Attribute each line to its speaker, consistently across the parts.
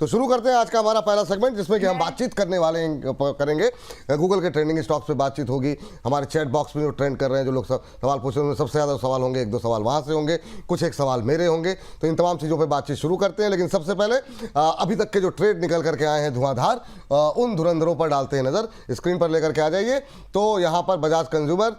Speaker 1: तो शुरू करते हैं आज का हमारा पहला सेगमेंट, जिसमें कि हम बातचीत करने वाले करेंगे गूगल के ट्रेंडिंग स्टॉक्स पे बातचीत होगी। हमारे चैट बॉक्स में जो ट्रेंड कर रहे हैं, जो लोग सवाल पूछ रहे हैं, सबसे ज़्यादा सवाल होंगे, एक दो सवाल वहाँ से होंगे, कुछ एक सवाल मेरे होंगे। तो इन तमाम चीज़ों पर बातचीत शुरू करते हैं, लेकिन सबसे पहले अभी तक के जो ट्रेड निकल करके आए हैं धुआंधार, उन धुरंधरों पर डालते हैं नज़र। स्क्रीन पर लेकर के आ जाइए। तो यहाँ पर बजाज कंज्यूमर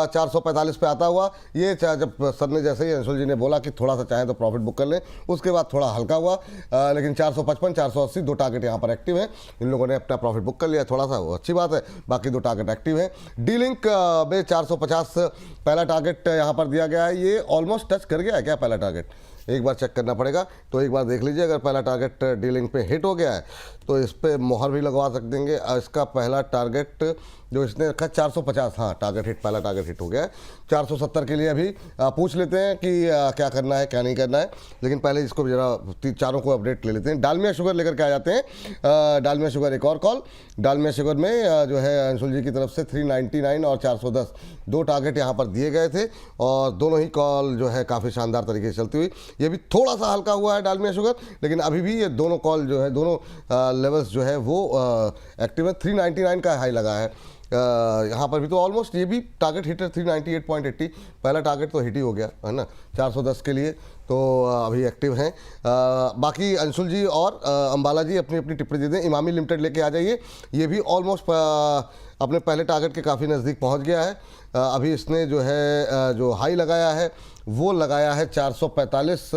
Speaker 1: 445 पे आता हुआ, ये जब सर ने जैसे ही अंशुल जी ने बोला कि थोड़ा सा चाहें तो प्रॉफिट बुक कर लें, उसके बाद थोड़ा हल्का हुआ, लेकिन 455 480 दो टारगेट यहाँ पर एक्टिव है। इन लोगों ने अपना प्रॉफिट बुक कर लिया, थोड़ा सा वो अच्छी बात है। बाकी दो टारगेट एक्टिव है। डी लिंक में 450 पहला टारगेट यहाँ पर दिया गया है। ये ऑलमोस्ट टच कर गया है क्या पहला टारगेट? एक बार चेक करना पड़ेगा, तो एक बार देख लीजिए। अगर पहला टारगेट डीलिंग पे हिट हो गया है तो इस पर मोहर भी लगवा सकते देंगे। इसका पहला टारगेट जो इसने रखा 450, हाँ टारगेट हिट, पहला टारगेट हिट हो गया है। 470 के लिए अभी पूछ लेते हैं कि क्या करना है क्या नहीं करना है, लेकिन पहले इसको जरा चारों को अपडेट ले लेते हैं। डालमिया शुगर लेकर के आ जाते हैं। डालमिया शुगर एक और कॉल। डालमिया शुगर में जो है अंशुल जी की तरफ से 399 और 410 दो टारगेट यहाँ पर दिए गए थे, और दोनों ही कॉल जो है काफ़ी शानदार तरीके से चलती हुई। ये भी थोड़ा सा हल्का हुआ है डालमिया शुगर, लेकिन अभी भी ये दोनों कॉल जो है, दोनों लेवल्स जो है वो एक्टिव है। 399 का हाई लगा है यहाँ पर भी। तो ऑलमोस्ट ये भी टारगेट हिट है 398.80। पहला टारगेट तो हिट ही हो गया है ना 410 के लिए, तो अभी एक्टिव हैं। बाकी अंशुल जी और अंबाला जी अपनी अपनी टिप्पणी दे दें। इमामी लिमिटेड लेके आ जाइए। ये भी ऑलमोस्ट अपने पहले टारगेट के काफ़ी नज़दीक पहुंच गया है। अभी इसने जो है जो हाई लगाया है वो लगाया है 445।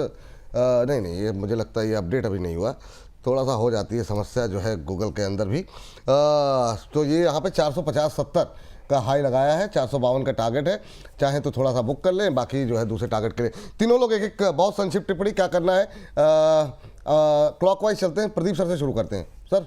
Speaker 1: नहीं, ये मुझे लगता है ये अपडेट अभी नहीं हुआ, थोड़ा सा हो जाती है समस्या जो है गूगल के अंदर भी। तो ये यहाँ पे 450-70 का हाई लगाया है, 452 का टारगेट है। चाहे तो थोड़ा सा बुक कर लें, बाकी जो है दूसरे टारगेट के लिए तीनों लोग एक एक बहुत संक्षिप्त टिप्पणी क्या करना है। क्लॉकवाइज चलते हैं, प्रदीप सर से शुरू करते हैं। सर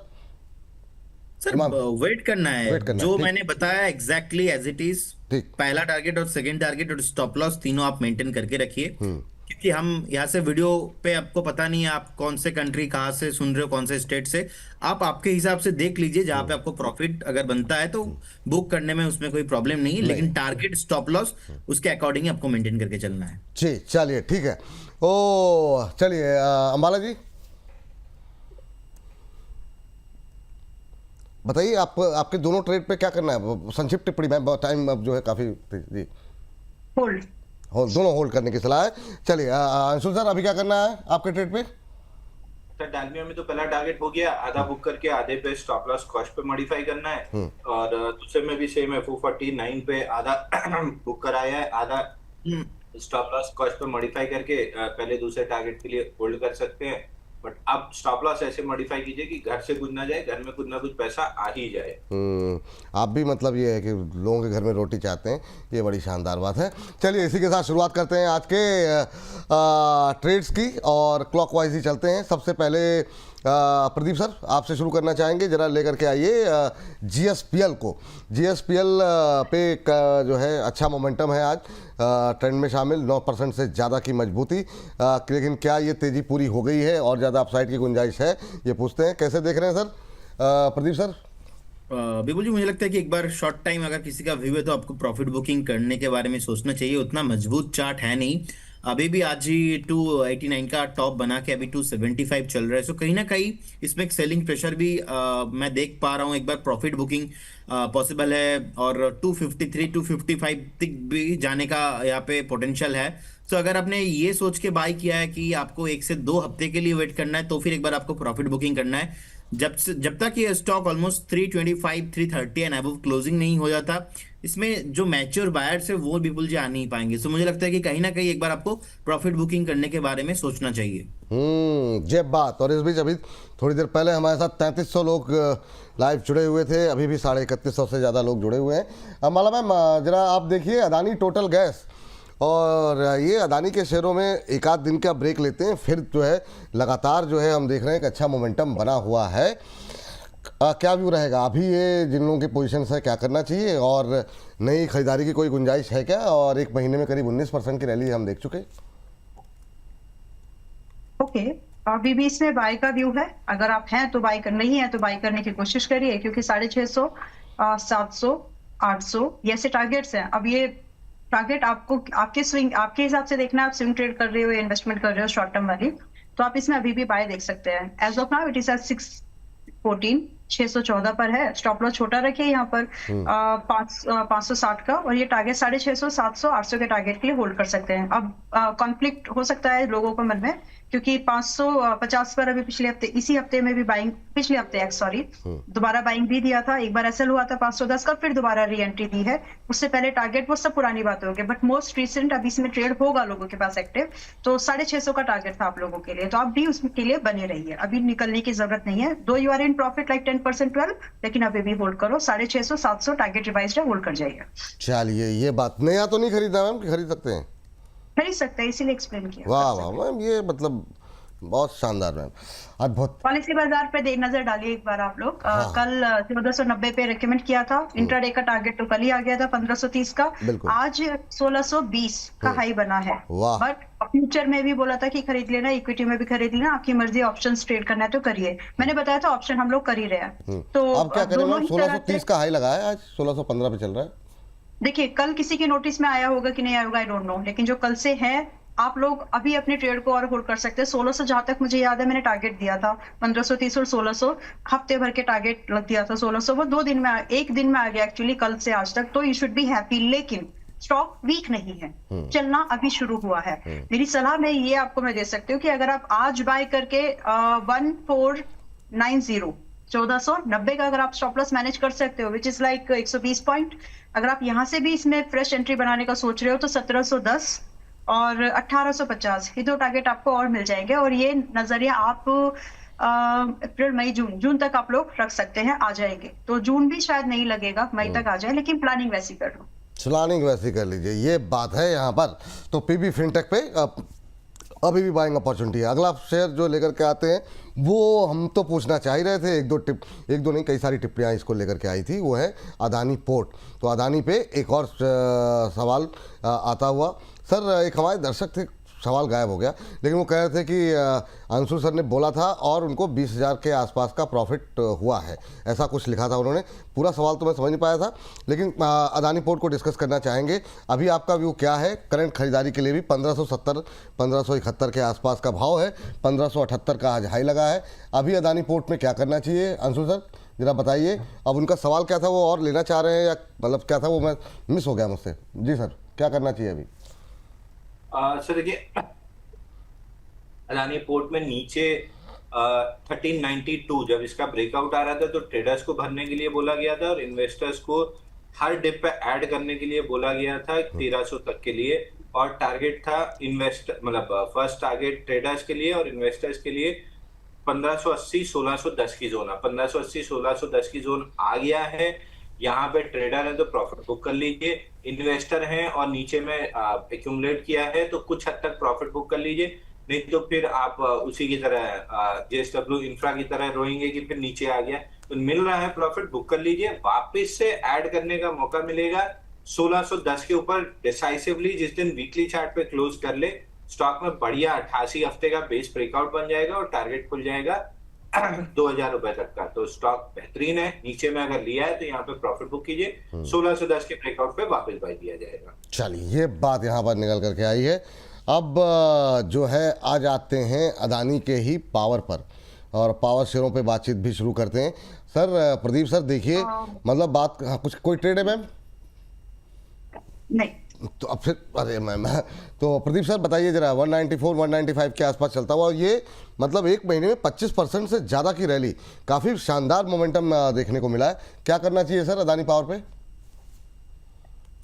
Speaker 2: वेट करना है, जो मैंने बताया एग्जैक्टली एज इट इज।
Speaker 1: ठीक,
Speaker 2: पहला टारगेट और सेकंड टारगेट और स्टॉप लॉस तीनों आप मेंटेन करके रखिए, क्योंकि हम यहाँ से वीडियो पे आपको पता नहीं है आप कौन से कंट्री कहाँ से सुन रहे हो, कौन से स्टेट से। आप आपके हिसाब से देख लीजिए, जहाँ पे आपको प्रॉफिट अगर बनता है तो बुक करने में उसमें कोई प्रॉब्लम नहीं है, लेकिन टारगेट स्टॉप लॉस उसके अकॉर्डिंग आपको मेंटेन करके चलना है।
Speaker 1: जी चलिए ठीक है। ओ चलिए अंबाला जी बताइए, आप आपके दोनों ट्रेड पे क्या करना है? संक्षिप्त टिप्पणी में, टाइम अब जो है काफ़ी। जी
Speaker 3: होल्ड
Speaker 1: दोनों होल्ड करने की सलाह है। चलिए अंशुल सर अभी क्या करना है आपके ट्रेड पे?
Speaker 4: सर डालमिया में तो पहला टारगेट हो गया, आधा बुक करके आधे पे स्टॉप लॉस कॉस्ट पे मॉडिफाई करना है। और दूसरे में भी सेम है, 449 पे आधा बुक कराया है, आधा स्टॉप लॉस कॉस्ट पे मॉडिफाई करके पहले दूसरे टारगेट के लिए होल्ड कर सकते हैं। बट आप स्टॉप लॉस ऐसे मॉडिफाई कीजिए कि घर से कुछ ना जाए, घर में कुछ ना कुछ पैसा आ ही जाए।
Speaker 1: आप भी मतलब ये है कि लोगों के घर में रोटी चाहते हैं, ये बड़ी शानदार बात है। चलिए इसी के साथ शुरुआत करते हैं आज के ट्रेड्स की, और क्लॉकवाइज ही चलते हैं। सबसे पहले प्रदीप सर आपसे शुरू करना चाहेंगे, जरा लेकर के आइए GSPL को। GSPL पे जो है अच्छा मोमेंटम है आज, ट्रेंड में शामिल 9% से ज़्यादा की मजबूती। लेकिन क्या ये तेज़ी पूरी हो गई है और ज़्यादा अपसाइड की गुंजाइश है, ये पूछते हैं। कैसे देख रहे हैं सर प्रदीप सर?
Speaker 2: बिल्कुल जी, मुझे लगता है कि एक बार शॉर्ट टाइम अगर किसी का व्यू है तो आपको प्रॉफिट बुकिंग करने के बारे में सोचना चाहिए। उतना मजबूत चार्ट है नहीं, अभी भी आज ही 289 का टॉप बना के अभी 275 चल रहा है। सो कहीं ना कहीं इसमें एक सेलिंग प्रेशर भी मैं देख पा रहा हूँ। एक बार प्रॉफिट बुकिंग पॉसिबल है, और 253 255 तक भी जाने का यहाँ पे पोटेंशियल है। तो अगर आपने ये सोच के बाय किया है कि आपको 1 से 2 हफ्ते के लिए वेट करना है, तो फिर एक बार आपको प्रॉफिट बुकिंग करना है। जब तक ये stock almost 325 330 and above closing नहीं हो जाता, इसमें जो मैच्योर बायर्स है वो बिल्कुल जी आ नहीं पाएंगे। सो मुझे लगता है कि कहीं ना कहीं एक बार आपको प्रॉफिट बुकिंग करने के बारे में सोचना चाहिए।
Speaker 1: ये बात। और इस बीच अभी थोड़ी देर पहले हमारे साथ 3300 लोग लाइव जुड़े हुए थे, अभी भी 3150 से ज़्यादा लोग जुड़े हुए हैं। माला मैम जरा आप देखिए अदानी टोटल गैस, और ये अदानी के शेयरों में एक आध दिन का ब्रेक लेते हैं, फिर जो है लगातार जो है हम देख रहे हैं कि अच्छा मोमेंटम बना हुआ है। क्या व्यू रहेगा अभी ये जिन लोगों की पोजीशन है, क्या करना चाहिए, और नई खरीदारी की कोई गुंजाइश है क्या? और एक महीने में करीब 19% की रैली हम देख चुके।
Speaker 3: ओके, अभी भी इसमें बाय का व्यू है। अगर आप हैं तो बाय कर, नहीं है तो बाय करने की कोशिश करिए, क्योंकि 650 700 800 ये ऐसे टारगेट्स हैं। अब ये टारगेट आपको आपके स्विंग, आपके हिसाब से देखना है, आप स्विंग ट्रेड कर रहे हो या इन्वेस्टमेंट कर रहे हो शॉर्ट टर्म वाली, तो आप इसमें अभी भी बाय देख सकते हैं। As of now it is at 614, 614 पर है। स्टॉप लॉस छोटा रखिए यहाँ पर 560 का, और ये टारगेट 650, 700, 800 के टारगेट के लिए होल्ड कर सकते हैं। अब कॉन्फ्लिक्ट हो सकता है लोगों को मन में, क्योंकि 550 पर अभी पिछले हफ्ते, इसी हफ्ते में भी बाइंग, पिछले हफ्ते सॉरी, दोबारा बाइंग भी दिया था। एक बार एसएल हुआ था 510 का, फिर दोबारा री एंट्री दी है। उससे पहले टारगेट, वो सब पुरानी बातें हो गई, बट मोस्ट रिसेंट अभी इसमें ट्रेड होगा लोगों के पास एक्टिव, तो 650 का टारगेट था आप लोगों के लिए, तो आप भी उसके लिए बने रहिए, अभी निकलने की जरूरत नहीं है। Though you are in profit like 10% 12, लेकिन अभी भी होल्ड करो। 650, 700 टारगेट रिवाइज है, होल्ड कर जाइए।
Speaker 1: चलिए, ये बात नया तो नहीं खरीदा मैम, कि खरीद सकते हैं?
Speaker 3: खरीद सकते हैं, इसीलिए एक्सप्लेन किया।
Speaker 1: वाह वाह मैम, ये मतलब बहुत शानदार मैम, अद्भुत।
Speaker 3: पॉलिसी बाजार पे नजर डालिए एक बार आप लोग। कल 1490 पे रेकमेंड किया था, इंट्राडे का टारगेट तो कल ही आ गया था 1530 का, आज 1620 का हाई बना है। बट फ्यूचर में भी बोला था कि खरीद लेना, इक्विटी में भी खरीद लेना, आपकी मर्जी, ऑप्शन ट्रेड करना है तो करिए। मैंने बताया था ऑप्शन हम लोग कर ही रहे हैं। तो
Speaker 1: अब क्या करें मैम? 1630 का हाई लगा है, आज 1615 पे चल रहा है।
Speaker 3: देखिए, कल किसी के नोटिस में आया होगा कि नहीं आया होगा, आई डोंट नो, लेकिन जो कल से है, आप लोग अभी अपने ट्रेड को और होल्ड कर सकते हैं। 1600 जहां तक मुझे याद है मैंने टारगेट दिया था, 1530 और 1600 हफ्ते भर के टारगेट लग दिया था। 1600 वो 2 दिन में, एक दिन में आ गया एक्चुअली, कल से आज तक, तो यू शुड बी हैप्पी। लेकिन स्टॉक वीक नहीं है, चलना अभी शुरू हुआ है। मेरी सलाह में ये आपको मैं दे सकती हूँ कि अगर आप आज बाय करके 1490 1490 का अगर आप स्टॉप लॉस मैनेज कर सकते हो, विच इज लाइक 120 पॉइंट, अगर आप यहां से भी इसमें फ्रेश एंट्री बनाने का सोच रहे हो तो 1710 और 1850 ये 2 टारगेट आपको और मिल जाएंगे। और ये नजरिया आप अप्रैल, मई, जून तक आप लोग रख सकते हैं, आ जाएंगे। तो जून भी शायद नहीं लगेगा, मई तक आ जाए, लेकिन प्लानिंग वैसी कर लो।
Speaker 1: प्लानिंग वैसी कर लीजिए, ये बात है यहाँ पर। तो पीबी फिनटेक पे अभी भी बाइंग अपॉर्चुनिटी है। अगला शेयर जो लेकर के आते हैं, वो हम तो पूछना चाह ही रहे थे, एक दो नहीं, कई सारी टिप्पणियाँ इसको लेकर के आई थी, वो है अदानी पोर्ट। तो अदानी पे एक और सवाल आता हुआ। सर, एक हमारे दर्शक थे, सवाल गायब हो गया, लेकिन वो कह रहे थे कि अंशु सर ने बोला था और उनको 20,000 के आसपास का प्रॉफिट हुआ है, ऐसा कुछ लिखा था उन्होंने। पूरा सवाल तो मैं समझ नहीं पाया था, लेकिन अदानी पोर्ट को डिस्कस करना चाहेंगे। अभी आपका व्यू क्या है? करंट खरीदारी के लिए भी 1570, 1571 के आसपास का भाव है, 1578 का आज हाई लगा है। अभी अदानी पोर्ट में क्या करना चाहिए अंशु सर, जरा बताइए। अब उनका सवाल क्या था, वो और लेना चाह रहे हैं या मतलब क्या था, वो मैं मिस हो गया मुझसे। जी सर, क्या करना चाहिए अभी?
Speaker 4: सर देखिए, अदानी पोर्ट में नीचे 1392 जब इसका ब्रेकआउट आ रहा था तो ट्रेडर्स को भरने के लिए बोला गया था और इन्वेस्टर्स को हर डिप पे ऐड करने के लिए बोला गया था 1300 तक के लिए। और टारगेट था इन्वेस्टर, मतलब फर्स्ट टारगेट ट्रेडर्स के लिए और इन्वेस्टर्स के लिए 1580 1610 की जोन है। 1580 1610 की जोन आ गया है। यहाँ पे ट्रेडर है तो प्रॉफिट बुक कर लीजिए, इन्वेस्टर हैं और नीचे में एक्यूमुलेट किया है तो कुछ हद तक प्रॉफिट बुक कर लीजिए, नहीं तो फिर आप उसी की तरह जेएसडब्ल्यू इंफ्रा की तरह रोएंगे कि फिर नीचे आ गया। तो मिल रहा है प्रॉफिट, बुक कर लीजिए। वापस से ऐड करने का मौका मिलेगा 1610 के ऊपर डिसाइसिवली, जिस दिन वीकली चार्ट पे क्लोज कर ले स्टॉक में बढ़िया 88 हफ्ते का बेस ब्रेकआउट बन जाएगा और टारगेट खुल जाएगा 2000 रुपए तक का। तो स्टॉक बेहतरीन है, नीचे में अगर लिया है तो यहाँ पे प्रॉफिट बुक कीजिए, 1610 के ब्रेकआउट पे वापस बाय दिया जाएगा।
Speaker 1: चलिए, ये बात यहाँ पर निकल करके आई है। अब जो है आज आते हैं अदानी के ही पावर पर, और पावर शेयरों पे बातचीत भी शुरू करते हैं। सर प्रदीप सर, देखिए मतलब बात, हाँ, कुछ कोई ट्रेड है मैम?
Speaker 3: नहीं।
Speaker 1: तो अब फिर अरे मैम, तो प्रदीप सर बताइए जरा, 194 195 के आसपास चलता हुआ ये मतलब एक महीने में 25% से ज़्यादा की रैली, काफ़ी शानदार मोमेंटम देखने को मिला है। क्या करना चाहिए सर अदानी पावर पे?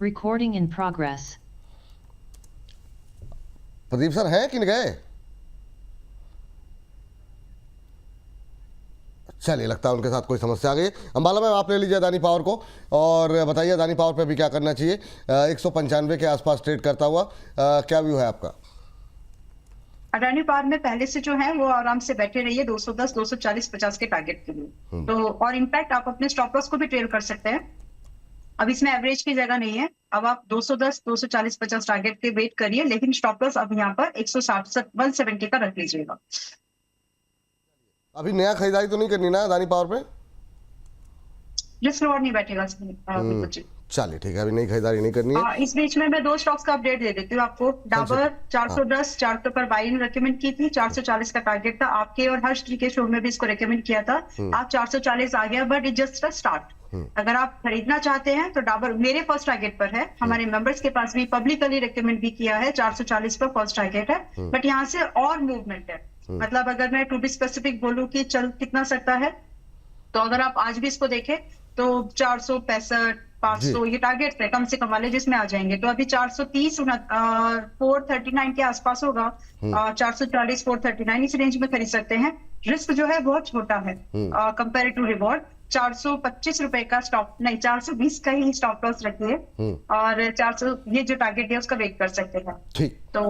Speaker 5: Recording in progress.
Speaker 1: Pradeep sir हैं कि नहीं गए? चलिए, लगता है उनके साथ कोई समस्या आ गई। अंबाला मैम, आप ले लीजिए अदानी पावर को और बताइए अदानी पावर पे भी क्या करना चाहिए। 195 के आसपास ट्रेड करता हुआ, क्या व्यू है आपका?
Speaker 3: अडानी पावर में पहले से जो है वो आराम से बैठे रहिए 210, 240, 50 के टारगेट के लिए। तो और इनफैक्ट आप अपने स्टॉप लॉस को भी ट्रेल कर सकते हैं। अब इसमें एवरेज की जगह नहीं है, अब आप 210, 240, 50 टारगेट के वेट करिए, लेकिन स्टॉप लॉस अब यहाँ पर 160, 170 का रख लीजिएगा।
Speaker 1: अभी नया खरीदारी तो नहीं करनी ना अदानी पावर पे?
Speaker 3: रिस्क रिवॉर्ड नहीं बैठेगा इसमें, बिल्कुल जी।
Speaker 1: चलिए ठीक है, अभी नई खरीदारी नहीं करनी है।
Speaker 3: इस बीच में मैं 2 स्टॉक्स का अपडेट दे देती हूँ आपको। डाबर 410 400 पर बाइंग रेकमेंड की थी, 440 का टारगेट था आपके और हर्ष जी के शो में भी इसको रेकमेंड किया था। आप 440 आ गया, but it just a start. अगर आप खरीदना चाहते हैं तो डाबर मेरे फर्स्ट टारगेट पर है, हमारे मेंबर्स के पास भी पब्लिकली रेकमेंड भी किया है, 440 पर फर्स्ट टारगेट है। बट यहाँ से और मूवमेंट है, मतलब अगर मैं टू बी स्पेसिफिक बोलूँ कि चल कितना सकता है, तो अगर आप आज भी इसको देखें तो 465 500 ये टारगेट है कम से कम वाले, जिसमें आ जाएंगे। तो अभी 430 439 के आसपास होगा, 440 439 इस रेंज में खरीद सकते हैं। रिस्क जो है बहुत छोटा है कंपेयर टू रिवॉर्ड। 425 रुपए का स्टॉप नहीं, 420 का ही स्टॉप लॉस रखिए और 400 ये जो टारगेट है उसका वेट कर सकते हैं।
Speaker 1: ठीक,
Speaker 3: तो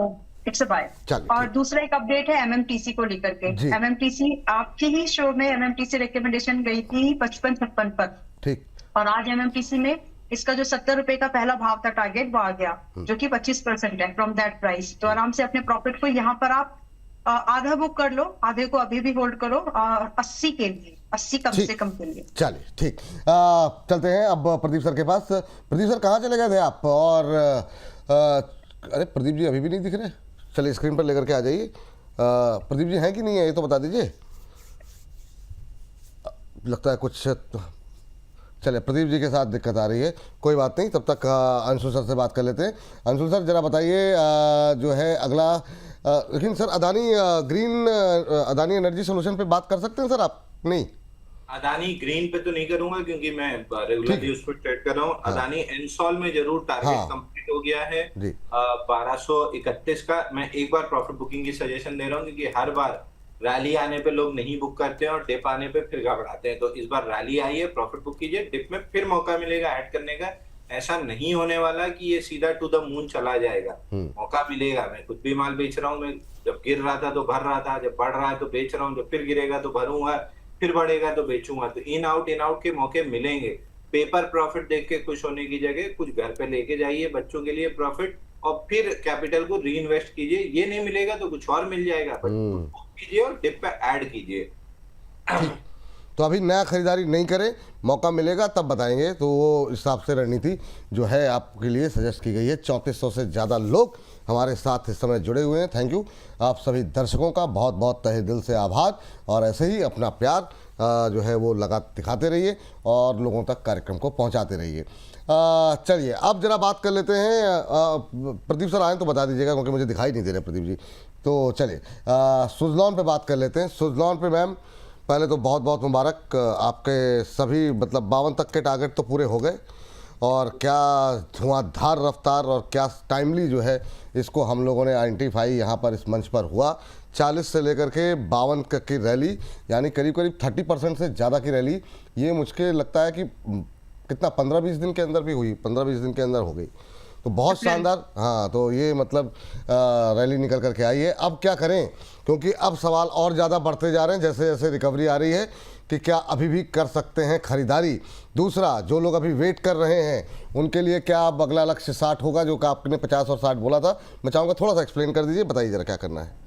Speaker 3: इट्स अ बाय। और दूसरा एक अपडेट है एमएमटीसी को लेकर के। एमएमटीसी आपके ही शो में एमएमटीसी रिकमेंडेशन गई थी 55-56 पर, ठीक, और आज एमएमटीसी में इसका जो 70 रुपए का पहला भाव था टारगेट, वो आ गया, जो कि 25% है फ्रॉम दैट प्राइस। तो आराम से अपने प्रॉफिट को यहाँ पर आप आधा बुक कर लो, आधे को अभी भी होल्ड करो, 80 के लिए, 80 कम से कम के लिए।
Speaker 1: चलिए ठीक, चलते हैं अब प्रदीप सर के पास। प्रदीप सर कहाँ चले गए थे आप? और अरे प्रदीप जी अभी भी नहीं दिख रहे, चलिए स्क्रीन पर लेकर के आ जाइए। प्रदीप जी हैं कि नहीं है ये तो बता दीजिए। लगता है कुछ, चलिए प्रदीप जी के साथ दिक्कत आ रही है, कोई बात नहीं, तब तक अंशु सर से बात कर लेते हैं। अंशु सर जरा बताइए जो है अगला, लेकिन sir Adani green, Adani energy solution पे बात कर सकते हैं सर आप? नहीं, अदानी ग्रीन पे तो नहीं करूंगा क्योंकि मैं रेगुलरली उस पर ट्रेड कर रहा हूँ। अदानी एनसॉल में जरूर टारगेट कंप्लीट हो गया है 1231 का। मैं एक बार प्रॉफिट बुकिंग की सजेशन दे रहा हूँ क्योंकि हर बार रैली आने पे लोग नहीं बुक करते हैं और डिप आने पे फिर घबराते हैं। तो इस बार रैली आई है, प्रॉफिट बुक कीजिए, डिप में फिर मौका मिलेगा ऐड करने का। ऐसा नहीं होने वाला कि ये सीधा टू द मून चला जाएगा, मौका मिलेगा। मैं खुद भी माल बेच रहा हूँ, मैं जब गिर रहा था तो भर रहा था, जब बढ़ रहा है तो बेच रहा हूँ, जब फिर गिरेगा तो भरूंगा, फिर बढ़ेगा तो बेचूंगा। तो इन आउट के मौके मिलेंगे। पेपर प्रॉफिट देख के खुश होने की जगह कुछ घर पे लेके जाइए बच्चों के लिए प्रॉफिट, और फिर कैपिटल को री इन्वेस्ट कीजिए। ये नहीं मिलेगा तो कुछ और मिल जाएगा, बट कीजिए और डिप पे ऐड कीजिए। तो अभी नया खरीदारी नहीं करें, मौका मिलेगा तब बताएंगे। तो वो हिसाब से रणनीति जो है आपके लिए सजेस्ट की गई है। 3400 से ज़्यादा लोग हमारे साथ इस समय जुड़े हुए हैं। थैंक यू आप सभी दर्शकों का, बहुत बहुत तहे दिल से आभार। और ऐसे ही अपना प्यार जो है वो दिखाते रहिए और लोगों तक कार्यक्रम को पहुंचाते रहिए। चलिए अब जरा बात कर लेते हैं। प्रदीप सर आए तो बता दीजिएगा क्योंकि मुझे दिखाई नहीं दे रहे प्रदीप जी। तो चलिए सुज़लॉन पे बात कर लेते हैं। सुज़लॉन पे मैम पहले तो बहुत बहुत मुबारक, आपके सभी मतलब 52 तक के टारगेट तो पूरे हो गए, और क्या धुआंधार रफ्तार और क्या टाइमली जो है इसको हम लोगों ने आइडेंटिफाई यहाँ पर इस मंच पर हुआ। 40 से लेकर के 52 तक की रैली, यानी करीब करीब 30% से ज़्यादा की रैली, ये मुझे लगता है कि कितना 15-20 दिन के अंदर भी हुई, 15-20 दिन के अंदर हो गई। तो बहुत शानदार, हाँ, तो ये मतलब रैली निकल करके आई है। अब क्या करें, क्योंकि अब सवाल और ज़्यादा बढ़ते जा रहे हैं जैसे जैसे रिकवरी आ रही है, कि क्या अभी भी कर सकते हैं खरीदारी। दूसरा, जो लोग अभी वेट कर रहे हैं उनके लिए क्या अब अगला लक्ष्य 60 होगा, जो कि आपने 50 और 60 बोला था। मैं चाहूँगा थोड़ा सा एक्सप्लेन कर दीजिए, बताइए जरा क्या करना है।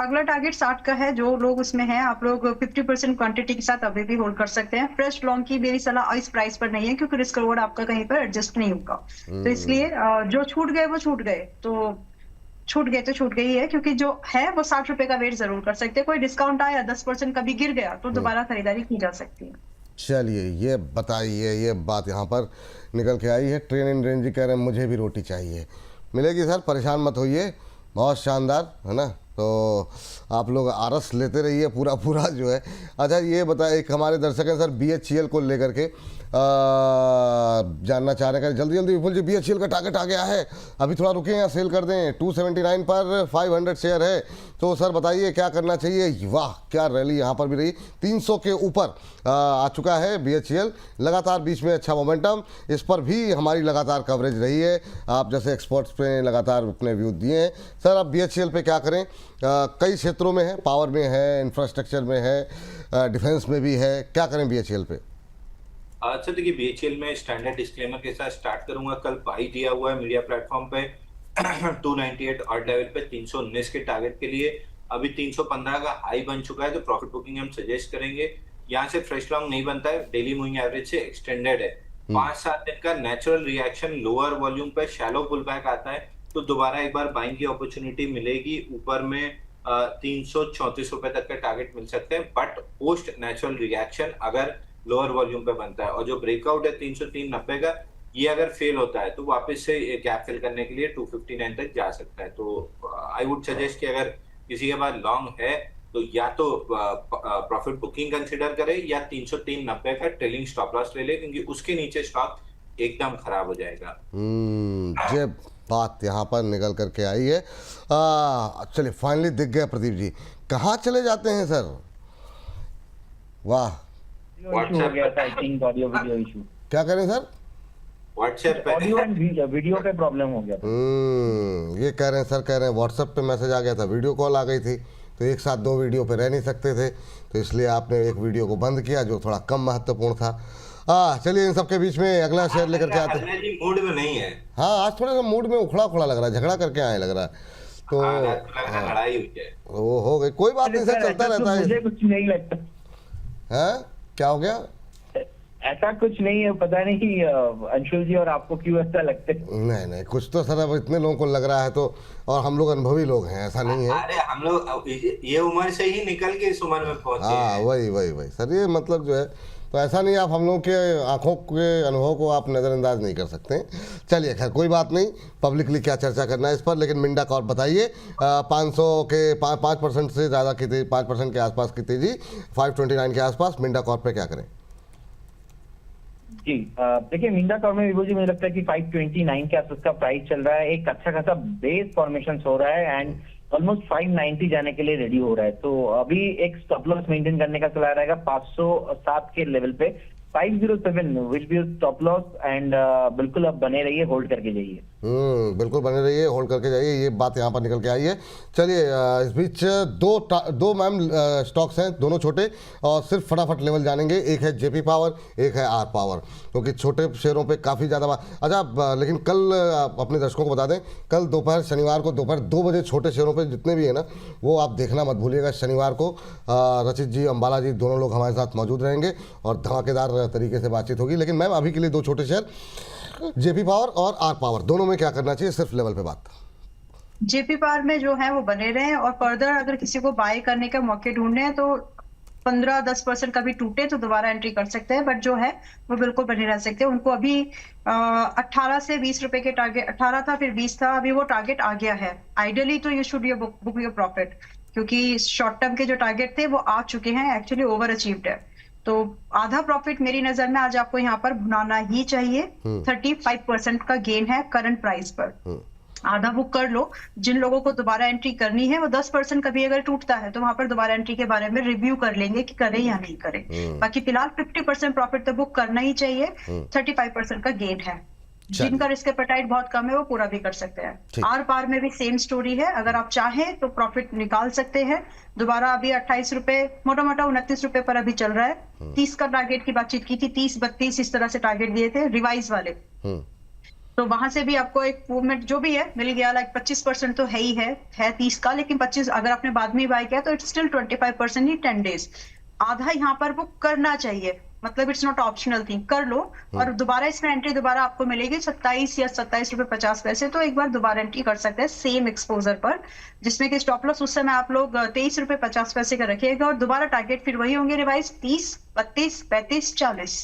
Speaker 3: अगला टारगेट 60 का है। जो लोग उसमें हैं, आप लोग 50% क्वांटिटी के साथ अभी भी होल्ड कर सकते हैं। फ्रेश लॉन्ग की मेरी सलाह इस प्राइस पर नहीं है क्योंकि रिस्क रिवॉर्ड आपका कहीं पर एडजस्ट नहीं होगा। तो इसलिए जो छूट गए वो छूट गए, तो छूट गए तो छूट गई है, क्योंकि जो है वो 60 रुपए का वेट जरूर कर सकते हैं। कोई डिस्काउंट आया 10% कभी गिर गया तो दोबारा खरीदारी की जा सकती है।
Speaker 1: चलिए ये बताइए, ये बात यहाँ पर निकल के आई है। ट्रेन इन रेंज जी कह रहे हैं मुझे भी रोटी चाहिए। मिलेगी सर, परेशान मत होइए, बहुत शानदार है ना। तो आप लोग आरस लेते रहिए पूरा पूरा जो है। अच्छा ये बताएं, एक हमारे दर्शक हैं सर BHEL को लेकर के जानना चाह रहे हैं, जल्दी जल्दी विपुल जी BHEL का टारगेट आ गया है, अभी थोड़ा रुकें या सेल कर दें। 279 पर 500 शेयर है, तो सर बताइए क्या करना चाहिए। वाह क्या रैली यहाँ पर भी रही, 300 के ऊपर आ चुका है BHEL, लगातार बीच में अच्छा मोमेंटम, इस पर भी हमारी लगातार कवरेज रही है। आप जैसे एक्सपर्ट्स पे लगातार अपने व्यू दिए हैं। सर अब BHEL पे क्या करें, कई क्षेत्रों में है, पावर में है, इंफ्रास्ट्रक्चर में है, डिफेंस में भी है, क्या करें BHEL पे?
Speaker 4: अच्छा देखिए, BHEL में स्टैंडर्ड डिस्क्लेमर के साथ स्टार्ट करूंगा। कल बाई दिया हुआ है मीडिया प्लेटफॉर्म पे 298 और लेवल पे 319 के टारगेट के लिए। अभी 315 का हाई बन चुका है, तो प्रॉफिट बुकिंग हम सजेस्ट करेंगे। यहाँ से फ्रेश लॉन्ग नहीं बनता है, डेली मूविंग एवरेज से एक्सटेंडेड है। 5-7 दिन का नेचुरल रिएक्शन लोअर वॉल्यूम पे शैलो पुल बैक आता है तो दोबारा एक बार बाइंग की अपॉर्चुनिटी मिलेगी। ऊपर में 334 रुपए तक का टारगेट मिल सकते हैं, बट पोस्ट नेचुरल रिएक्शन अगर लोअर वॉल्यूम पे बनता है और जो ब्रेकआउट है 303.90 का, ये अगर फेल होता है तो वापस से गैप फिल करने के लिए 259 तक जा सकता है। तो आई वुड सजेस्ट कि अगर किसी के पास लॉन्ग है तो या तो प्रॉफिट बुकिंग कंसिडर करे या 303.90 का ट्रेलिंग स्टॉप लॉस ले ले, क्योंकि उसके नीचे स्टॉक एकदम खराब हो जाएगा।
Speaker 1: ये बात यहाँ पर निकल करके आई है। चलिए फाइनली दिख गया प्रदीप जी, कहाँ चले जाते हैं सर? वाह,
Speaker 5: इशू हो गया था, I think audio video issue.
Speaker 1: क्या करें सर?
Speaker 4: व्हाट्सएप पे
Speaker 5: ऑडियो एंड वीडियो पे प्रॉब्लम हो गया था।
Speaker 1: ये कह रहे हैं सर, कह रहे हैं व्हाट्सएप पे मैसेज आ गया था, वीडियो कॉल आ गई थी, तो एक साथ 2 वीडियो पे रह नहीं सकते थे, तो इसलिए आपने एक वीडियो को बंद किया जो थोड़ा कम महत्वपूर्ण था। चलिए इन सबके बीच में अगला शेयर लेकर के आते हैं।
Speaker 4: जी मूड में नहीं है।
Speaker 1: हाँ, आज थोड़ा सा मूड में उखड़ा उखड़ा लग रहा है, झगड़ा करके आए लग रहा है, तो
Speaker 4: लड़ाई हुई है।
Speaker 1: वो हो गई, कोई बात नहीं सर, चलता रहता है।
Speaker 5: मुझे कुछ नहीं लगता।
Speaker 1: हैं, क्या हो गया?
Speaker 5: ऐसा कुछ नहीं है, पता नहीं अंशुल जी और आपको क्यों ऐसा लगता है।
Speaker 1: नहीं नहीं, कुछ तो सर अब इतने लोगों को लग रहा है तो, और हम लोग अनुभवी लोग हैं, ऐसा नहीं है।
Speaker 4: अरे हम लोग ये उम्र से ही निकल के इस उम्र में पहुंचे
Speaker 1: हाँ,
Speaker 4: हैं।
Speaker 1: वही सर, ये मतलब जो है, तो ऐसा नहीं, आप हम लोगों के आंखों के अनुभव को आप नज़रअंदाज नहीं कर सकते। चलिए खैर कोई बात नहीं, पब्लिकली क्या चर्चा करना है इस पर, लेकिन मिंडा कॉर्प बताइए 500 के 5% से ज़्यादा की तेजी, 5% के आसपास की तेजी, 529 के आसपास, मिंडा कॉर्प पे क्या करें?
Speaker 5: जी देखिए, मिंडा कॉर्प में विभू जी मुझे लगता है कि 529 के आसपास का प्राइस चल रहा है, एक अच्छा खासा बेस फॉर्मेशन हो रहा है एंड ऑलमोस्ट 590 जाने के लिए रेडी हो रहा है। तो अभी एक स्टॉप लॉस मेंटेन करने का सलाह रहेगा 507 के लेवल पे। 507 will be stop loss and बिल्कुल अब बने रहिए, होल्ड करके जाइए।
Speaker 1: बिल्कुल बने रहिए, होल्ड करके जाइए, ये बात यहाँ पर निकल के आई है। चलिए इस बीच दो मैम स्टॉक्स हैं, दोनों छोटे, और सिर्फ फटाफट लेवल जानेंगे। एक है जेपी पावर, एक है आर पावर, क्योंकि छोटे शेयरों पे काफ़ी ज़्यादा अच्छा। लेकिन कल अपने दर्शकों को बता दें, कल दोपहर शनिवार को दोपहर 2 बजे छोटे शेयरों पे जितने भी है ना, वो आप देखना मत भूलिएगा। शनिवार को रचित जी, अंबाला जी, दोनों लोग हमारे साथ मौजूद रहेंगे और धमाकेदार तरीके से बातचीत होगी। लेकिन मैम अभी के लिए 2 छोटे शेयर, जेपी पावर और आर पावर, दोनों में क्या करना चाहिए, सिर्फ लेवल पे बात।
Speaker 3: जेपी पावर में जो है वो बने रहे, और फर्दर अगर किसी को बाय करने के मौके ढूंढने हैं तो 15-10% का भी टूटे तो दोबारा एंट्री कर सकते हैं, बट जो है वो बिल्कुल बने रह सकते हैं। उनको अभी 18 से 20 रुपए के टारगेट, 18 था फिर 20 था, अभी वो टारगेट आ गया है। आइडियली तो you should book your profit, क्योंकि शॉर्ट टर्म के जो टारगेट थे वो आ चुके हैं, एक्चुअली ओवर अचीव्ड है। तो आधा प्रॉफिट मेरी नजर में आज आपको यहाँ पर भुनाना ही चाहिए। 35% का गेन है करंट प्राइस पर, आधा बुक कर लो। जिन लोगों को दोबारा एंट्री करनी है वो 10% कभी अगर टूटता है तो वहां पर दोबारा एंट्री के बारे में रिव्यू कर लेंगे कि करें या नहीं करें। बाकी फिलहाल 50% प्रॉफिट तो बुक करना ही चाहिए। 35% का गेन है। जिनका रिस्क एपेटाइट बहुत कम है वो पूरा भी कर सकते हैं। आर पार में भी सेम स्टोरी है, अगर आप चाहें तो प्रॉफिट निकाल सकते हैं दोबारा। अभी 28 रुपए, मोटा मोटा 29 रुपए पर अभी चल रहा है। 30 का टारगेट की बातचीत की थी, 30-32 इस तरह से टारगेट दिए थे रिवाइज वाले, तो वहां से भी आपको एक मूवमेंट जो भी है मिल गया। लाइक 25% तो है ही है 30 का, लेकिन 25 अगर आपने बाद में बाय किया तो इट्स स्टिल 25% ही 10 डेज। आधा यहाँ पर बुक करना चाहिए, मतलब इट्स नॉट ऑप्शनल थिंग, कर लो। और दोबारा इसमें एंट्री दोबारा आपको मिलेगी 27 या 27 रुपए 50 पैसे, तो एक बार दोबारा एंट्री कर सकते हैं सेम एक्सपोजर पर, जिसमें कि स्टॉप लॉस उस समय आप लोग 23 रुपए 50 पैसे का रखिएगा और दोबारा टारगेट फिर वही होंगे रिवाइज 30, 32, 35, 40।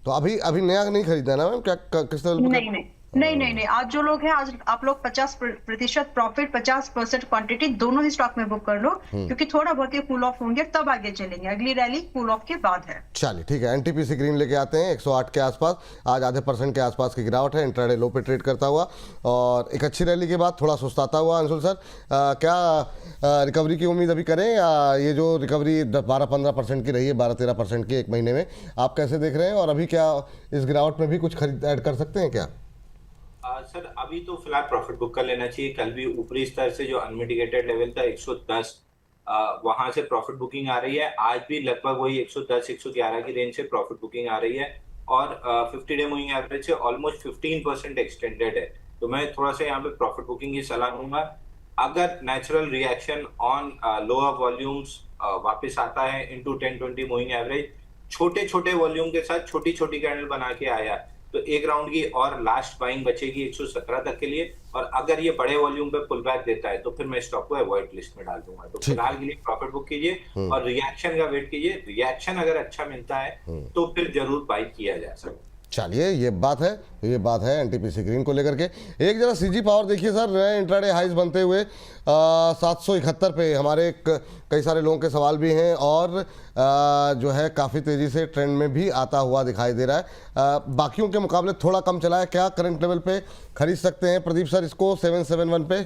Speaker 1: तो अभी नया नहीं खरीदा ना मैम, क्या किस तरह?
Speaker 3: नहीं, आज जो लोग हैं, आज आप लोग 50% प्रॉफिट, 50% क्वांटिटी दोनों ही स्टॉक में बुक कर लो, क्योंकि थोड़ा बहुत ही कूल ऑफ होंगे तब आगे चलेंगे। अगली रैली कूल ऑफ के बाद है। चलिए
Speaker 1: ठीक है, एनटीपीसी ग्रीन लेके आते हैं 108 के आसपास, आज आधे % के आसपास की गिरावट है, इंट्राडे लो पे ट्रेड करता हुआ और एक अच्छी रैली के बाद थोड़ा सुस्ताता हुआ। अंशुल सर, क्या रिकवरी की उम्मीद अभी करें, या ये जो रिकवरी 12-15% की रही है, 12-13% की एक महीने में, आप कैसे देख रहे हैं? और अभी क्या इस गिरावट में भी कुछ खरीद ऐड कर सकते हैं क्या?
Speaker 4: सर अभी तो फिलहाल प्रॉफिट बुक कर लेना चाहिए। कल भी ऊपरी स्तर से जो अनमिटिगेटेड लेवल था 110, वहां से प्रॉफिट बुकिंग आ रही है। आज भी लगभग वही 110-111 की रेंज से प्रॉफिट बुकिंग आ रही है और 50 डे मूविंग एवरेज से ऑलमोस्ट 15% एक्सटेंडेड है। तो मैं थोड़ा सा यहाँ पे प्रॉफिट बुकिंग की सलाह दूंगा। अगर natural reaction on lower volumes वापस आता है इनटू 10-20 मूविंग एवरेज, छोटे छोटे वॉल्यूम के साथ छोटी छोटी कैंडल बना के आया, तो एक राउंड की और लास्ट बाइंग बचेगी 117 तक के लिए। और अगर ये बड़े वॉल्यूम पे पुल बैक देता है तो फिर मैं स्टॉक को अवॉइड लिस्ट में डाल दूंगा। तो फिलहाल के लिए प्रॉफिट बुक कीजिए और रिएक्शन का वेट कीजिए। रिएक्शन अगर अच्छा मिलता है तो फिर जरूर बाई किया जा सकता है।
Speaker 1: चलिए, ये बात है एनटीपीसी ग्रीन को लेकर के। एक जरा सीजी पावर देखिए सर, नए इंट्राडे हाइज बनते हुए 771 पे हमारे कई सारे लोगों के सवाल भी हैं और जो है काफ़ी तेज़ी से ट्रेंड में भी आता हुआ दिखाई दे रहा है। बाकियों के मुकाबले थोड़ा कम चला है, क्या करंट लेवल पे खरीद सकते हैं प्रदीप सर इसको 771 पे?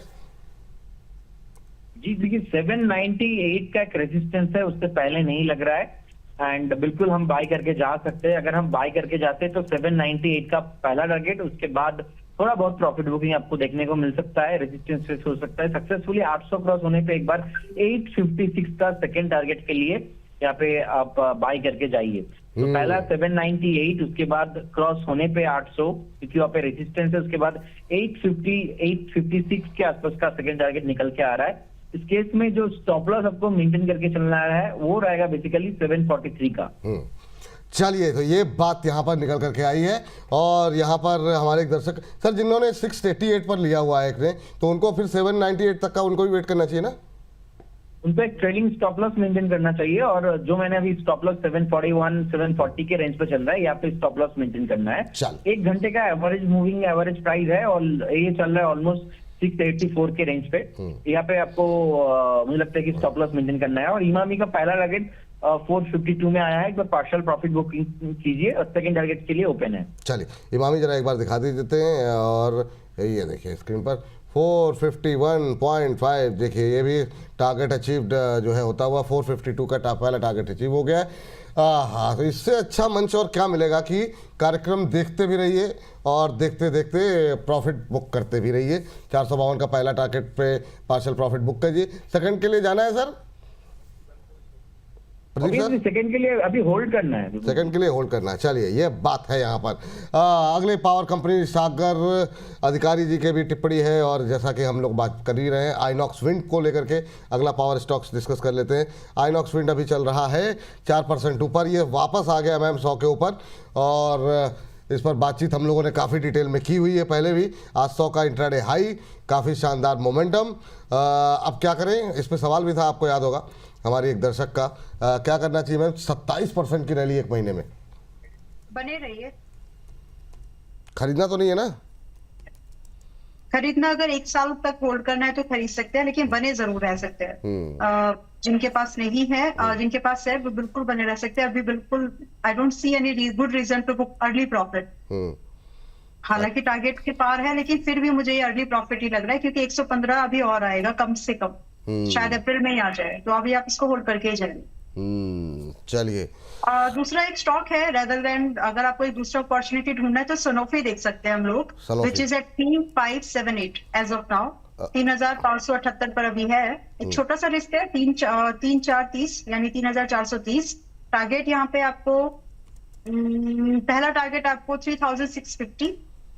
Speaker 5: जी देखिए, 798 का एक रेजिस्टेंस है, उससे पहले नहीं लग रहा है एंड बिल्कुल हम बाय करके जा सकते हैं। अगर हम बाय करके जाते हैं तो 798 का पहला टारगेट, उसके बाद थोड़ा बहुत प्रॉफिट बुकिंग आपको देखने को मिल सकता है, रेजिस्टेंस फेस हो सकता है। सक्सेसफुली 800 क्रॉस होने पे एक बार 856 का सेकंड टारगेट के लिए यहाँ पे आप बाय करके जाइए। तो पहला 798, उसके बाद क्रॉस होने पे 800 क्योंकि वहाँ पे रेजिस्टेंस है, उसके बाद 856 के आसपास का सेकंड टारगेट निकल के आ रहा है। इस केस में जो स्टॉप लॉस आपको मेंटेन करके चलना है वो रहेगा बेसिकली 743 का।
Speaker 1: चलिए, तो ये बात यहाँ पर निकल करके आई है और यहाँ पर हमारे एक दर्शक सर जिन्होंने 688 पर लिया हुआ है एक ने, तो उनको फिर 798 तक का उनको भी वेट करना चाहिए ना?
Speaker 5: उनको एक ट्रेलिंग स्टॉप लॉस मेंटेन करना चाहिए और जो मैंने अभी स्टॉप लॉस 741 740 के रेंज पे चल रहा है, यहाँ पे स्टॉप लॉस मेंटेन करना है। एक घंटे का एवरेज मूविंग एवरेज प्राइस है और ये चल रहा है ऑलमोस्ट 684 के रेंज पे। यहाँ पे आपको मुझे लगता है कि स्टॉप लॉस मेंटेन करना है। और इमामी का पहला टारगेट 452 में आया है, एक बार पार्शियल प्रॉफिट बुकिंग कीजिए और सेकंड टारगेट के लिए ओपन है।
Speaker 1: चलिए, इमामी जरा एक बार दिखा देते हैं और ये देखिए स्क्रीन पर 451.5, देखिए ये भी टारगेट अचीव्ड जो है होता हुआ 452 का पहला टारगेट अचीव हो गया है। हाँ, तो इससे अच्छा मंच और क्या मिलेगा कि कार्यक्रम देखते भी रहिए और देखते देखते प्रॉफिट बुक करते भी रहिए। 452 का पहला टारगेट पे पार्शियल प्रॉफिट बुक कीजिए। सेकंड के लिए जाना है सर प्रदीप सर?
Speaker 5: सेकंड के लिए अभी होल्ड करना है,
Speaker 1: सेकंड के लिए होल्ड करना है। चलिए, ये बात है यहाँ पर। अगले पावर कंपनी सागर अधिकारी जी के भी टिप्पणी है और जैसा कि हम लोग बात कर ही रहे हैं आइनॉक्स विंड को लेकर के, अगला पावर स्टॉक्स डिस्कस कर लेते हैं। आइनॉक्स विंड अभी चल रहा है 4% ऊपर, ये वापस आ गया मैम 100 के ऊपर और इस पर बातचीत हम लोगों ने काफ़ी डिटेल में की हुई है पहले भी। आज 100 का इंट्राडे हाई, काफ़ी शानदार मोमेंटम। अब क्या करें, इस पर सवाल भी था, आपको याद होगा हमारी एक दर्शक का। क्या करना चाहिए मैम? 27% की रैली एक महीने में,
Speaker 3: बने रहिए।
Speaker 1: खरीदना तो नहीं है ना?
Speaker 3: खरीदना अगर 1 साल तक होल्ड करना है तो खरीद सकते हैं, लेकिन बने जरूर रह सकते हैं। जिनके पास नहीं है, जिनके पास है वो बिल्कुल बने रह सकते हैं। अभी बिल्कुल I don't see any good reason to book early profit. हालांकि टारगेट के पार है, लेकिन फिर भी मुझे ये अर्ली प्रॉफिट ही लग रहा है क्योंकि 115 अभी और आएगा कम से कम, शायद अप्रैल में ही आ जाए। तो अभी आप इसको होल्ड करके ही जाएंगे।
Speaker 1: चलिए,
Speaker 3: दूसरा एक स्टॉक है रेदर देन, अगर आपको एक दूसरा अपॉर्चुनिटी ढूंढना है तो सनोफी देख सकते हैं हम लोग, which is at 3578 as of now. 3578 पर अभी है। एक छोटा सा रिस्क है, 3430 यानी 3430 टारगेट। यहाँ पे आपको पहला टारगेट आपको 3650,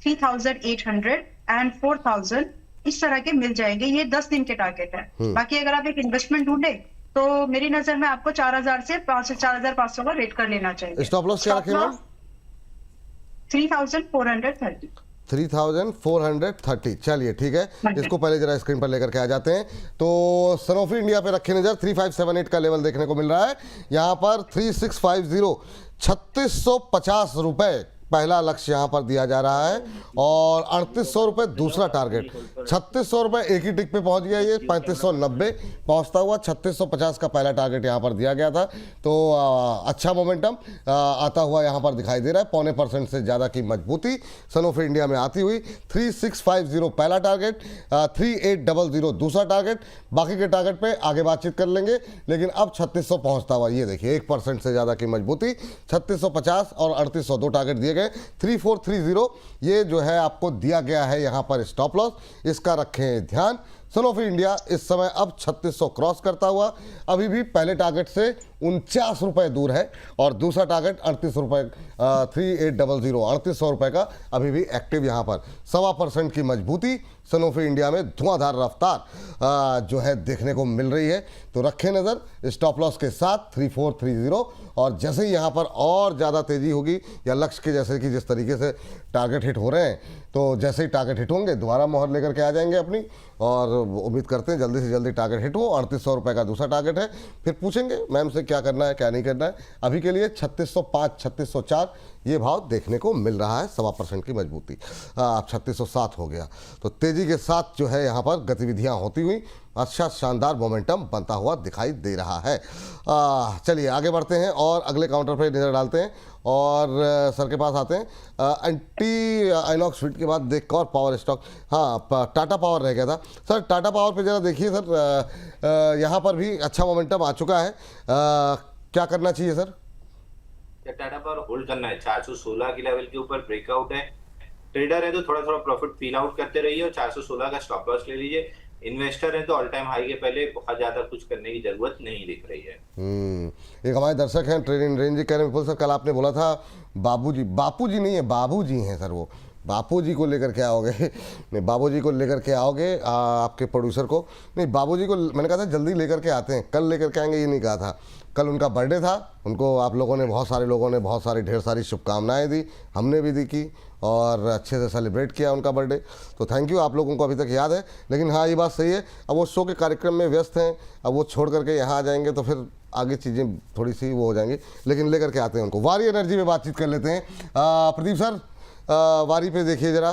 Speaker 3: 3800 एंड 4000 इस तरह के मिल जाएंगे। ये 10 दिन के टारगेट है। बाकी अगर आप एक इन्वेस्टमेंट ढूंढे तो मेरी नजर में आपको 4000 से 4500 का रेट कर लेना चाहिए।
Speaker 1: स्टॉप लॉस क्या रखें मैम?
Speaker 3: 3430।
Speaker 1: 3430। चलिए ठीक है, इसको पहले जरा स्क्रीन पर लेकर के आ जाते हैं। तो सनोफी इंडिया पे रखे नजर, 3578 का लेवल देखने को मिल रहा है। यहाँ पर 3650 3650 रुपए पहला लक्ष्य यहाँ पर दिया जा रहा है और 3800 रुपये दूसरा टारगेट। 3600 रुपये एक ही टिक पे पहुँच गया, ये 3590 पहुँचता हुआ 3650 का पहला टारगेट यहाँ पर दिया गया था। तो अच्छा मोमेंटम आता हुआ यहाँ पर दिखाई दे रहा है। 0.25% से ज़्यादा की मजबूती सनोफी इंडिया में आती हुई। 3650 पहला टारगेट, 3800 दूसरा टारगेट। बाकी के टारगेट पे आगे बातचीत कर लेंगे, लेकिन अब 3600 पहुँचता हुआ ये देखिए 1% से ज़्यादा की मजबूती। 3650 और 3800 दो टारगेट दिए गए। 3430 ये जो है आपको दिया गया है यहाँ पर स्टॉप लॉस, इसका रखें ध्यान। सनोफी इंडिया इस समय अब 3600 क्रॉस करता हुआ अभी भी पहले टारगेट से ₹49 दूर है और दूसरा टारगेट 38 रुपये 3800 ₹3800 का अभी भी एक्टिव यहाँ पर 1.25% की मजबूती सनोफी इंडिया में धुआंधार रफ्तार जो है देखने को मिल रही है। तो रखें नज़र स्टॉप लॉस के साथ 3430 और जैसे ही यहाँ पर और ज़्यादा तेज़ी होगी या लक्ष्य के जैसे कि जिस तरीके से टारगेट हिट हो रहे हैं तो जैसे ही टारगेट हिट होंगे दोबारा मोहर लेकर के आ जाएंगे अपनी और उम्मीद करते हैं जल्दी से जल्दी टारगेट हिट हो। ₹3800 का दूसरा टारगेट है, फिर पूछेंगे मैम से क्या करना है क्या नहीं करना है। अभी के लिए 3605 3604 ये भाव देखने को मिल रहा है, 1.25% की मजबूती। अब 3607 हो गया तो तेज़ी के साथ जो है यहाँ पर गतिविधियाँ होती हुई अच्छा शानदार मोमेंटम बनता हुआ दिखाई दे रहा है। चलिए आगे बढ़ते हैं और अगले काउंटर पर नज़र डालते हैं और सर के पास आते हैं। एंटी आइनॉक्स फिट के बाद एक और पावर स्टॉक, हाँ टाटा पावर रह गया था सर। टाटा पावर पे ज़रा देखिए सर, यहाँ पर भी अच्छा मोमेंटम आ चुका है, क्या करना चाहिए सर?
Speaker 4: टाटा पावर होल्ड करना है, 416 की लेवल के ऊपर ब्रेकआउट है। ट्रेडर है तो थोड़ा थोड़ा प्रॉफिट फील आउट करते रहिए और 416 का स्टॉप लॉस ले लीजिए। इन्वेस्टर है तो ऑल टाइम हाई के पहले बहुत ज्यादा कुछ करने की जरूरत नहीं दिख रही है।
Speaker 1: एक हमारे दर्शक हैं ट्रेडिंग रेंज कह रहे हैं, सर कल आपने बोला था बाबूजी, बापूजी नहीं है बाबूजी हैं सर, वो बापूजी को लेकर के आओगे? नहीं बाबूजी को लेकर के आओगे आपके प्रोड्यूसर को? नहीं बाबूजी को मैंने कहा था जल्दी लेकर के आते हैं, कल लेकर के आएंगे ये नहीं कहा था। कल उनका बर्थडे था, उनको आप लोगों ने बहुत सारे लोगों ने बहुत सारी ढेर सारी शुभकामनाएं दी, हमने भी दी की और अच्छे से सेलिब्रेट किया उनका बर्थडे, तो थैंक यू। आप लोगों को अभी तक याद है, लेकिन हाँ ये बात सही है अब वो शो के कार्यक्रम में व्यस्त हैं, अब वो छोड़ करके यहाँ आ जाएंगे तो फिर आगे चीज़ें थोड़ी सी वो हो जाएंगी, लेकिन लेकर के आते हैं उनको। वारी एनर्जी में बातचीत कर लेते हैं। प्रदीप सर वारी पे देखिए ज़रा,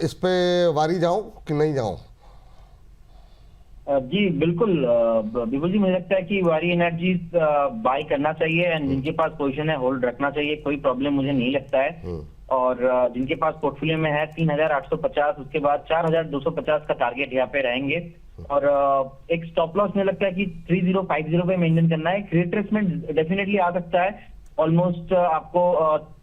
Speaker 1: इस पे वारी जाऊँ कि नहीं जाऊँ?
Speaker 5: जी बिल्कुल विपुल जी, मुझे लगता है कि वारी एनर्जी बाय करना चाहिए एंड जिनके पास पोजीशन है होल्ड रखना चाहिए, कोई प्रॉब्लम मुझे नहीं लगता है। और जिनके पास पोर्टफोलियो में है 3850, उसके बाद 4250 का टारगेट यहाँ पे रहेंगे और एक स्टॉप लॉस मुझे लगता है कि 3050 पे मेंटेन करना है। रिट्रेसमेंट डेफिनेटली आ सकता है, ऑलमोस्ट आपको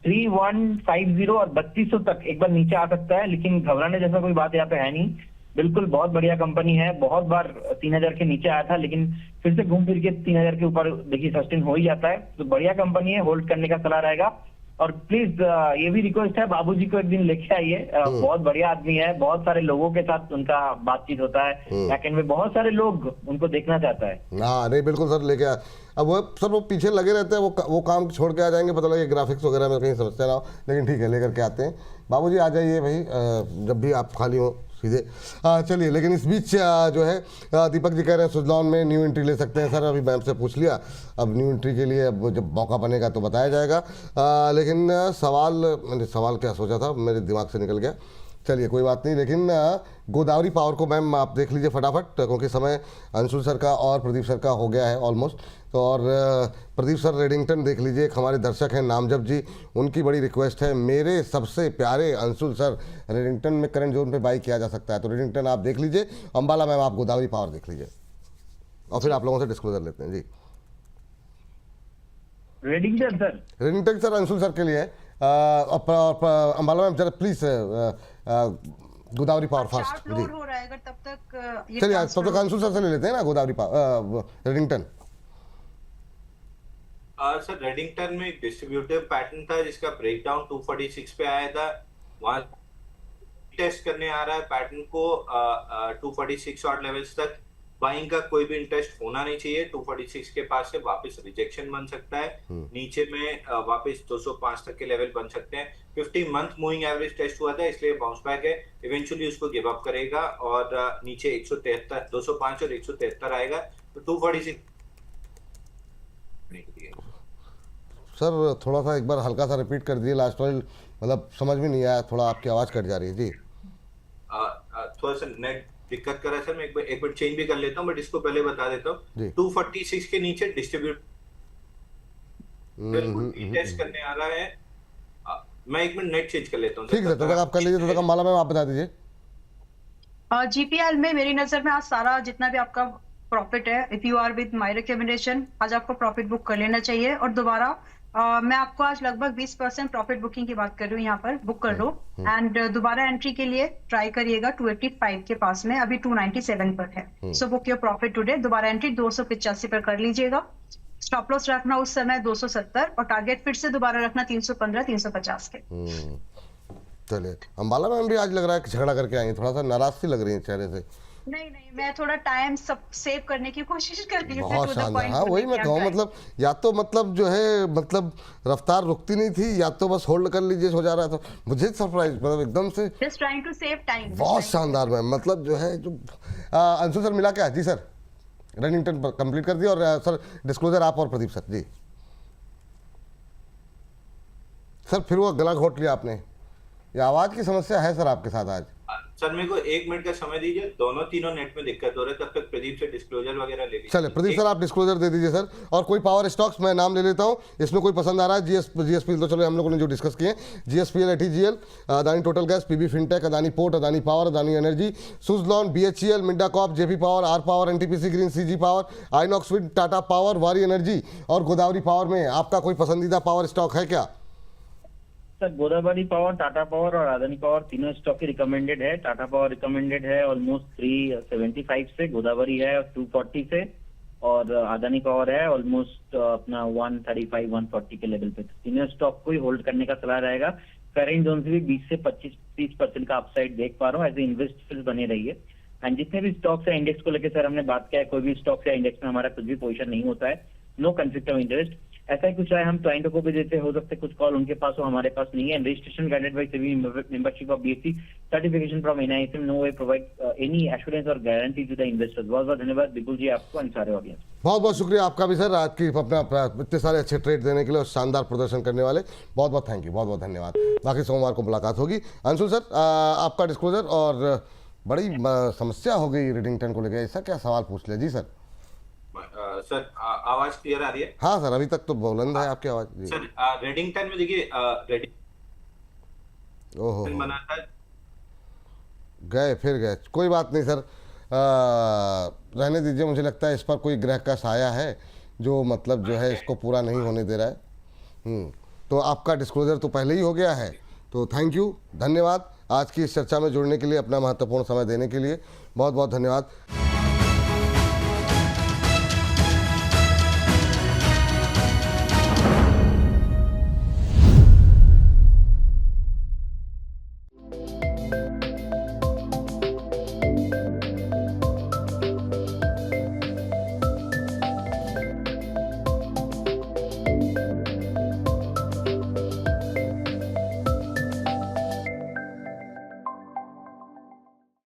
Speaker 5: 3150 और 3200 तक एक बार नीचे आ सकता है, लेकिन घबराने जैसा कोई बात यहाँ पे है नहीं। बिल्कुल बहुत बढ़िया कंपनी है, बहुत बार 3000 के नीचे आया था लेकिन फिर से घूम फिर के 3000 के ऊपर देखिए सस्टेन हो ही जाता है, तो बढ़िया कंपनी है, होल्ड करने का सलाह रहेगा। और प्लीज ये भी रिक्वेस्ट है बाबूजी को एक दिन लेके आइए, बहुत बढ़िया आदमी है, बहुत सारे लोगों के साथ उनका बातचीत होता है, बैकएंड में बहुत सारे लोग उनको देखना चाहता है।
Speaker 1: हाँ नहीं बिल्कुल सर लेके आ, अब वो सर वो पीछे लगे रहते हैं, वो काम छोड़ के आ जाएंगे, पता लगे ग्राफिक्स वगैरह में कहीं समस्या ना हो, लेकिन ठीक है लेकर के आते हैं। बाबूजी आ जाइए भाई, जब भी आप खाली हो सीधे। चलिए, लेकिन इस बीच जो है दीपक जी कह रहे हैं सुजलॉन में न्यू एंट्री ले सकते हैं। सर अभी मैम से पूछ लिया, अब न्यू एंट्री के लिए अब जब मौका बनेगा तो बताया जाएगा। लेकिन मैंने सवाल क्या सोचा था मेरे दिमाग से निकल गया, चलिए कोई बात नहीं। लेकिन गोदावरी पावर को मैम आप देख लीजिए फटाफट, क्योंकि समय अंशुल सर का और प्रदीप सर का हो गया है ऑलमोस्ट। तो और प्रदीप सर रेडिंगटन देख लीजिए, एक हमारे दर्शक हैं नामजब जी, उनकी बड़ी रिक्वेस्ट है मेरे सबसे प्यारे अंशुल सर रेडिंगटन में करंट जोन पे बाई किया जा सकता है, तो रेडिंगटन आप देख लीजिए। अम्बाला मैम आप गोदावरी पावर देख लीजिए और फिर आप लोगों से डिस्क्लोजर लेते हैं जी। रेडिंगटन सर अंशुल सर के लिए है, अम्बाला मैम जरा प्लीज गोदावरी पावर फास्ट जी।
Speaker 3: हो रहा है अगर तब तक
Speaker 1: चलिए तब तक अंशुल सर से ले लेते हैं ना Godavari power Redington.
Speaker 4: Sir Redington में एक डिस्ट्रीब्यूटिव पैटर्न था जिसका ब्रेकडाउन 246 पे आया था, वहां टेस्ट करने आ रहा है पैटर्न को 246 शॉर्ट लेवल्स तक। बाइंग का कोई भी इंटरेस्ट होना नहीं चाहिए, 246 के पास से वापस रिजेक्शन बन सकता है, नीचे में वापस 205 तक के लेवल बन सकते हैं। 50 मंथ मूविंग एवरेज टेस्ट हुआ था इसलिए बाउंस बैक है, इवेंचुअली उसको गिव अप करेगा और नीचे 173 205 और 173 आएगा, तो 246।
Speaker 1: सर थोड़ा सा एक बार हल्का सा रिपीट कर दीजिए लास्ट वाली, मतलब समझ में नहीं आया, थोड़ा आपकी आवाज कट जा रही है जी।
Speaker 4: थोड़ा सा नेट दिक्कत कर रहा है सर, मैं एक बार चेंज भी कर लेता हूँ, बट इसको पहले बता देता हूँ। 246 के नीचे डिस्ट्रीब्यूट टेस्ट करने आ रहा है, मैं एक मिनट नेट चेंज कर लेता हूँ।
Speaker 1: ठीक है, तब तक आप कर लीजिए, तब तक माला मैम आप बता दीजिए।
Speaker 3: जीपीएल में मेरी नजर में आज सारा जितना भी आपका प्रॉफिट है, if you are with my recommendation आज आपको प्रॉफिट बुक कर लेना चाहिए। और दोबारा मैं आपको आज लगभग 20% प्रॉफिट बुकिंग की बात कर रही हूँ, यहाँ पर बुक कर लो एंड दोबारा एंट्री के लिए ट्राई करिएगा 285 के पास में, अभी 297 पर है। So book your profit today, दोबारा एंट्री 285 पर कर लीजिएगा। स्टॉप लॉस रखना उस समय 270 और टारगेट फिर से दोबारा रखना 315 350 के।
Speaker 1: चलिए, अंबाला मैम भी आज लग रहा है कि झगड़ा करके आई हैं, थोड़ा सा नाराज सी लग रही है चेहरे से।
Speaker 3: नहीं, मैं थोड़ा टाइम सब सेव करने की कोशिश कर रही हूँ,
Speaker 1: बहुत
Speaker 3: to the
Speaker 1: शानदार।
Speaker 3: point
Speaker 1: हाँ
Speaker 3: बोलने
Speaker 1: वही
Speaker 3: की
Speaker 1: मैं कहूँ,
Speaker 3: क्या
Speaker 1: मतलब या तो मतलब जो है मतलब रफ्तार रुकती नहीं थी, या तो बस होल्ड कर लीजिए हो जा रहा था। मुझे सरप्राइज मतलब एकदम से
Speaker 3: just trying to save time.
Speaker 1: बहुत शानदार मैम, मतलब जो है जो अंशु सर मिला क्या? जी सर, रनिंगटन कंप्लीट कर दिया। और सर डिस्क्लोजर आप और प्रदीप सर। जी सर, फिर वो गला घोट लिया आपने, ये आवाज़ की समस्या है सर आपके साथ आज?
Speaker 4: सर मेरे को 1 मिनट का समय दीजिए, दोनों तीनों नेट में दिक्कत हो रहा है, तब तक प्रदीप से डिस्क्लोजर वगैरह ले लीजिए।
Speaker 1: चले प्रदीप सर, आप डिस्क्लोजर दे दीजिए सर। और कोई पावर स्टॉक्स मैं नाम ले लेता हूँ, इसमें कोई पसंद आ रहा है? जीएसपी तो चलो हम लोगों ने जो डिस्कस किए, GSPL, ATGL, Adani total gas, PB fintech, Adani port, Adani power, Adani energy, Suzlon, BHEL, Minda corp, JP power, R power, NTPC green, CG power, Inox wind, Tata power, Waaree energy और गोदावरी पावर में आपका कोई पसंदीदा पावर स्टॉक है क्या?
Speaker 5: Sir Godavari power, Tata power और अदानी पावर तीनों स्टॉक ही recommended है। टाटा पावर रिकमेंडेड है ऑलमोस्ट 375 से, गोदावरी है 240 से, और अदानी पावर है ऑलमोस्ट अपना 135-140 के लेवल पे। तीनों स्टॉक को ही होल्ड करने का सलाह रहेगा। करेंट जोन से भी 20 से 25-30% का अपसाइड देख पा रहा हूँ। एज ए इन्वेस्टर्स बने रहिए। एंड जितने भी स्टॉक्स है इंडेक्स को लेकर सर हमने बात किया है, कोई भी स्टॉक्स या इंडेक्स में हमारा कुछ भी पोजीशन नहीं होता है, नो कंफ्लिक्ट ऑफ इंटरेस्ट। ऐसा ही कुछ है, हम क्लाइंटों को भी देते हो सकते कुछ कॉल उनके पास हो, हमारे पास नहीं है। Registration guided by SEBI, membership of BSE, certification from NISM, no way provide any assurance और गारंटी टू द इन्वेस्टर्स। बहुत बहुत धन्यवाद बिपुल जी आपको और सारे ऑडियंस।
Speaker 1: बहुत बहुत शुक्रिया आपका भी सर, आज की अपना इतने सारे अच्छे ट्रेड देने के लिए और शानदार प्रदर्शन करने वाले। बहुत बहुत थैंक यू, बहुत बहुत धन्यवाद। बाकी सोमवार को मुलाकात होगी। अंशुल सर, आपका डिस्क्लोजर। और बड़ी समस्या हो गई रिडिंगटन को लेकर, ऐसा क्या सवाल पूछ लिया? जी सर।
Speaker 4: सर आवाज क्लियर आ रही है?
Speaker 1: हाँ सर, अभी तक तो बुलंद है आपकी आवाज। जी
Speaker 4: सर रेडिंगटन में देखिए,
Speaker 1: ओहो,
Speaker 4: बना था,
Speaker 1: गए फिर गए, कोई बात नहीं सर, रहने दीजिए। मुझे लगता है इस पर कोई ग्रह का साया है जो मतलब जो है इसको पूरा नहीं होने दे रहा है। तो आपका डिस्क्लोजर तो पहले ही हो गया है, तो थैंक यू, धन्यवाद आज की इस चर्चा में जुड़ने के लिए, अपना महत्वपूर्ण समय देने के लिए बहुत बहुत धन्यवाद।